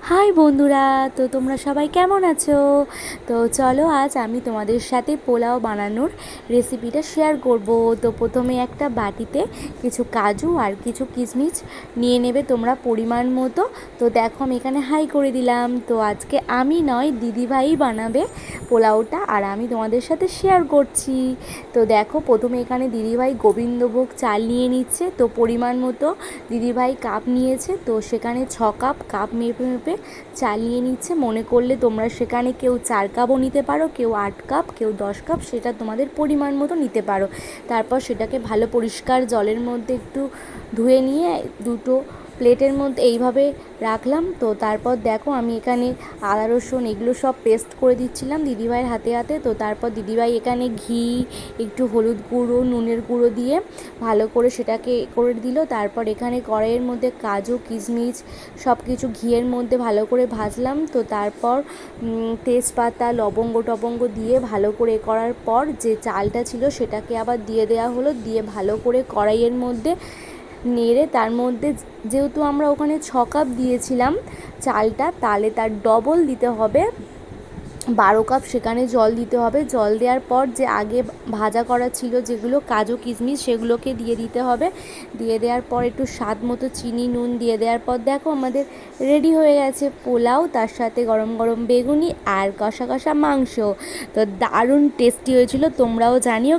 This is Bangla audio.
হাই বন্ধুরা, তো তোমরা সবাই কেমন আছো? তো চলো আজ আমি তোমাদের সাথে পোলাও বানানোর রেসিপিটা শেয়ার করব। তো প্রথমে একটা বাটিতে কিছু কাজু আর কিছু কিশমিশ নিয়ে নেবে তোমরা পরিমাণ মতো। তো দেখো আমি এখানে হাই করে দিলাম। তো আজকে আমি নয়, দিদিভাই বানাবে পোলাওটা, আর আমি তোমাদের সাথে শেয়ার করছি। তো দেখো প্রথমে এখানে দিদিভাই গোবিন্দভোগ চাল নিয়ে নিচ্ছে। তো পরিমাণ মতো দিদিভাই কাপ নিয়েছে, তো সেখানে 6 কাপ মেপে মেপে চাল নিয়ে নিচ্ছে। মনে করলে তোমরা সেখানে কেউ 4 কাপও নিতে পারো, কেউ 8 কাপ, কেউ 10 কাপ, সেটা তোমাদের পরিমাণ মতো নিতে পারো। তারপর সেটাকে ভালো পরিষ্কার জলের মধ্যে একটু ধুয়ে নিয়ে দুটো প্লেটের মধ্যে এইভাবে রাখলাম। তো তারপর দেখো আমি এখানে আদা রসুন এগুলো সব পেস্ট করে দিচ্ছিলাম দিদিভাইয়ের হাতে হাতে। তো তারপর দিদিভাই এখানে ঘি, একটু হলুদ গুঁড়ো, নুনের গুঁড়ো দিয়ে ভালো করে সেটাকে করে দিল। তারপর এখানে কড়াইয়ের মধ্যে কাজু কিশমিশ সব কিছু ঘিয়ের মধ্যে ভালো করে ভাজলাম। তো তারপর তেজপাতা লবঙ্গ টবঙ্গ দিয়ে ভালো করে করার পর যে চালটা ছিল সেটাকে আবার দিয়ে দেওয়া হলো। দিয়ে ভালো করে কড়াইয়ের মধ্যে নেড়ে তার মধ্যে, যেহেতু আমরা ওখানে 6 কাপ দিয়েছিলাম চালটা, তাহলে তার ডবল দিতে হবে, 12 কাপ সেখানে জল দিতে হবে। জল দেওয়ার পর যে আগে ভাজা করা ছিল যেগুলো কাজু কিশমিশ, সেগুলোকে দিয়ে দিতে হবে। দিয়ে দেওয়ার পর একটু স্বাদ মতো চিনি নুন দিয়ে দেওয়ার পর দেখো আমাদের রেডি হয়ে গেছে পোলাও, তার সাথে গরম গরম বেগুনি আর কষা কষা মাংস। তো দারুণ টেস্টি হয়েছিল, তোমরাও জানিও।